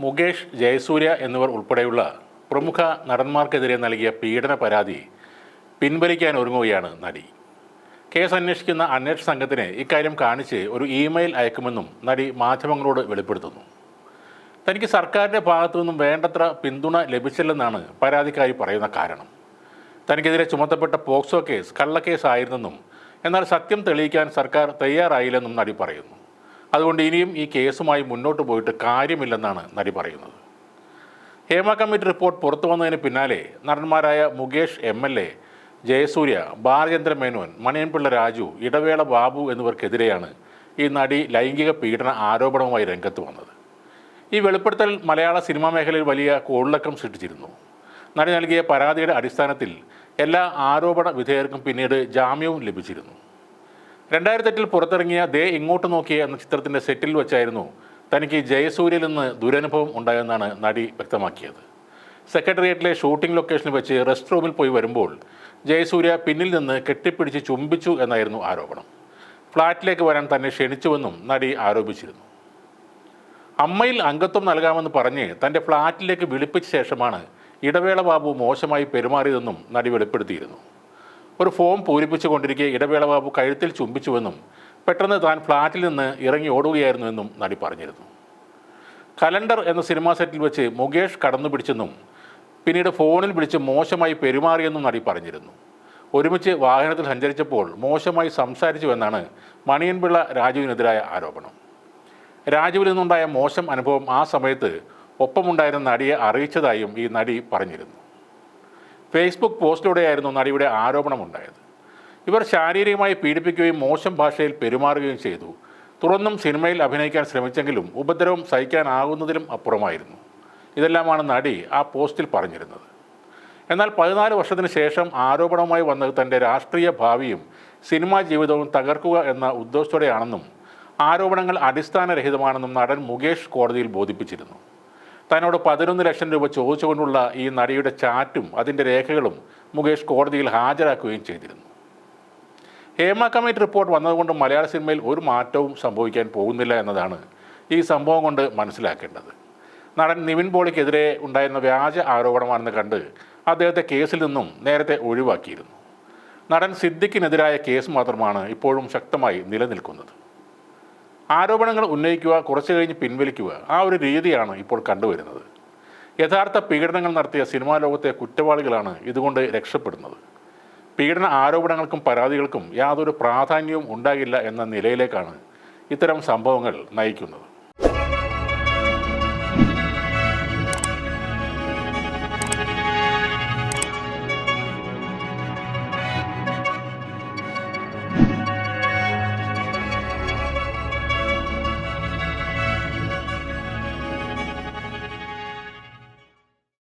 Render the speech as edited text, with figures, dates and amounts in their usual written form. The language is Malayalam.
മുകേഷ്, ജയസൂര്യ എന്നിവർ ഉൾപ്പെടെയുള്ള പ്രമുഖ നടന്മാർക്കെതിരെ നൽകിയ പീഡന പരാതി പിൻവലിക്കാൻ ഒരുങ്ങുകയാണ് നടി. കേസ് അന്വേഷിക്കുന്ന അന്വേഷണ സംഘത്തിന് ഇക്കാര്യം കാണിച്ച് ഒരു ഇമെയിൽ അയക്കുമെന്നും നടി മാധ്യമങ്ങളോട് വെളിപ്പെടുത്തുന്നു. തനിക്ക് സർക്കാരിൻ്റെ ഭാഗത്തു നിന്നും വേണ്ടത്ര പിന്തുണ ലഭിച്ചില്ലെന്നാണ് പരാതിക്കാരി പറയുന്ന കാരണം. തനിക്കെതിരെ ചുമത്തപ്പെട്ട പോക്സോ കേസ് കള്ളക്കേസായിരുന്നെന്നും എന്നാൽ സത്യം തെളിയിക്കാൻ സർക്കാർ തയ്യാറായില്ലെന്നും നടി പറയുന്നു. അതുകൊണ്ട് ഇനിയും ഈ കേസുമായി മുന്നോട്ട് പോയിട്ട് കാര്യമില്ലെന്നാണ് നടി പറയുന്നത്. ഹേമ കമ്മിറ്റി റിപ്പോർട്ട് പുറത്തു വന്നതിന് പിന്നാലെ നടന്മാരായ മുകേഷ് MLA, ജയസൂര്യ, ബാലചന്ദ്ര മേനോൻ, മണിയൻപിള്ള രാജു, ഇടവേള ബാബു എന്നിവർക്കെതിരെയാണ് ഈ നടി ലൈംഗിക പീഡന ആരോപണവുമായി രംഗത്ത് വന്നത്. ഈ വെളിപ്പെടുത്തൽ മലയാള സിനിമാ മേഖലയിൽ വലിയ കോളിളക്കം സൃഷ്ടിച്ചിരുന്നു. നടി നൽകിയ പരാതിയുടെ അടിസ്ഥാനത്തിൽ എല്ലാ ആരോപണ വിധേയർക്കും പിന്നീട് ജാമ്യവും ലഭിച്ചിരുന്നു. 2008 പുറത്തിറങ്ങിയ ദേ ഇങ്ങോട്ട് നോക്കിയ എന്ന ചിത്രത്തിൻ്റെ സെറ്റിൽ വെച്ചായിരുന്നു തനിക്ക് ജയസൂര്യയിൽ നിന്ന് ദുരനുഭവം ഉണ്ടായെന്നാണ് നടി വ്യക്തമാക്കിയത്. സെക്രട്ടേറിയറ്റിലെ ഷൂട്ടിംഗ് ലൊക്കേഷനിൽ വെച്ച് റെസ്റ്റ് റൂമിൽ പോയി വരുമ്പോൾ ജയസൂര്യ പിന്നിൽ നിന്ന് കെട്ടിപ്പിടിച്ച് ചുംബിച്ചു എന്നായിരുന്നു ആരോപണം. ഫ്ലാറ്റിലേക്ക് വരാൻ തന്നെ ക്ഷണിച്ചുവെന്നും നടി ആരോപിച്ചിരുന്നു. അമ്മയിൽ അംഗത്വം നൽകാമെന്ന് പറഞ്ഞ് തൻ്റെ ഫ്ലാറ്റിലേക്ക് വിളിപ്പിച്ച ശേഷമാണ് ഇടവേള ബാബു മോശമായി പെരുമാറിയതെന്നും നടി വെളിപ്പെടുത്തിയിരുന്നു. ഒരു ഫോം പൂരിപ്പിച്ചുകൊണ്ടിരിക്കെ ഇടവേള ബാബു കഴുത്തിൽ ചുംബിച്ചുവെന്നും പെട്ടെന്ന് താൻ ഫ്ലാറ്റിൽ നിന്ന് ഇറങ്ങി ഓടുകയായിരുന്നുവെന്നും നടി പറഞ്ഞിരുന്നു. കലണ്ടർ എന്ന സിനിമാ സെറ്റിൽ വെച്ച് മുകേഷ് കടന്നു പിടിച്ചെന്നും പിന്നീട് ഫോണിൽ വിളിച്ച് മോശമായി പെരുമാറിയെന്നും നടി പറഞ്ഞിരുന്നു. ഒരുമിച്ച് വാഹനത്തിൽ സഞ്ചരിച്ചപ്പോൾ മോശമായി സംസാരിച്ചുവെന്നാണ് മണിയൻപിള്ള രാജുവിനെതിരായ ആരോപണം. രാജുവിൽ നിന്നുണ്ടായ മോശം അനുഭവം ആ സമയത്ത് ഒപ്പമുണ്ടായിരുന്ന നടിയെ അറിയിച്ചതായും ഈ നടി പറഞ്ഞിരുന്നു. ഫേസ്ബുക്ക് പോസ്റ്റിലൂടെയായിരുന്നു നടിയുടെ ആരോപണമുണ്ടായത്. ഇവർ ശാരീരികമായി പീഡിപ്പിക്കുകയും മോശം ഭാഷയിൽ പെരുമാറുകയും ചെയ്തു. തുറന്നും സിനിമയിൽ അഭിനയിക്കാൻ ശ്രമിച്ചെങ്കിലും ഉപദ്രവം സഹിക്കാനാകുന്നതിലും അപ്പുറമായിരുന്നു. ഇതെല്ലാമാണ് നടി ആ പോസ്റ്റിൽ പറഞ്ഞിരുന്നത്. എന്നാൽ 14 വർഷത്തിന് ശേഷം ആരോപണവുമായി വന്നത് തൻ്റെ രാഷ്ട്രീയ ഭാവിയും സിനിമാ ജീവിതവും തകർക്കുക എന്ന ഉദ്ദേശത്തോടെയാണെന്നും ആരോപണങ്ങൾ അടിസ്ഥാനരഹിതമാണെന്നും നടൻ മുകേഷ് കോടതിയിൽ ബോധിപ്പിച്ചിരുന്നു. തന്നോട് 11 ലക്ഷം രൂപ ചോദിച്ചുകൊണ്ടുള്ള ഈ നടിയുടെ ചാറ്റും അതിൻ്റെ രേഖകളും മുകേഷ് കോടതിയിൽ ഹാജരാക്കുകയും ചെയ്തിരുന്നു. ഹേമ കമ്മിറ്റി റിപ്പോർട്ട് വന്നതുകൊണ്ട് മലയാള സിനിമയിൽ ഒരു മാറ്റവും സംഭവിക്കാൻ പോകുന്നില്ല എന്നതാണ് ഈ സംഭവം കൊണ്ട് മനസ്സിലാക്കേണ്ടത്. നടൻ നിവിൻ പോളിക്കെതിരെ ഉണ്ടായിരുന്ന വ്യാജ ആരോപണമാണെന്ന് കണ്ട് അദ്ദേഹത്തെ കേസിൽ നിന്നും നേരത്തെ ഒഴിവാക്കിയിരുന്നു. നടൻ സിദ്ദിഖിനെതിരായ കേസ് മാത്രമാണ് ഇപ്പോഴും ശക്തമായി നിലനിൽക്കുന്നത്. ആരോപണങ്ങൾ ഉന്നയിക്കുക, കുറച്ചു കഴിഞ്ഞ് പിൻവലിക്കുക, ആ ഒരു രീതിയാണ് ഇപ്പോൾ കണ്ടുവരുന്നത്. യഥാർത്ഥ പീഡനങ്ങൾ നടത്തിയ സിനിമാ ലോകത്തെ കുറ്റവാളികളാണ് ഇതുകൊണ്ട് രക്ഷപ്പെടുന്നത്. പീഡന ആരോപണങ്ങൾക്കും പരാതികൾക്കും യാതൊരു പ്രാധാന്യവും ഉണ്ടാകില്ല എന്ന നിലയിലേക്കാണ് ഇത്തരം സംഭവങ്ങൾ നയിക്കുന്നത്.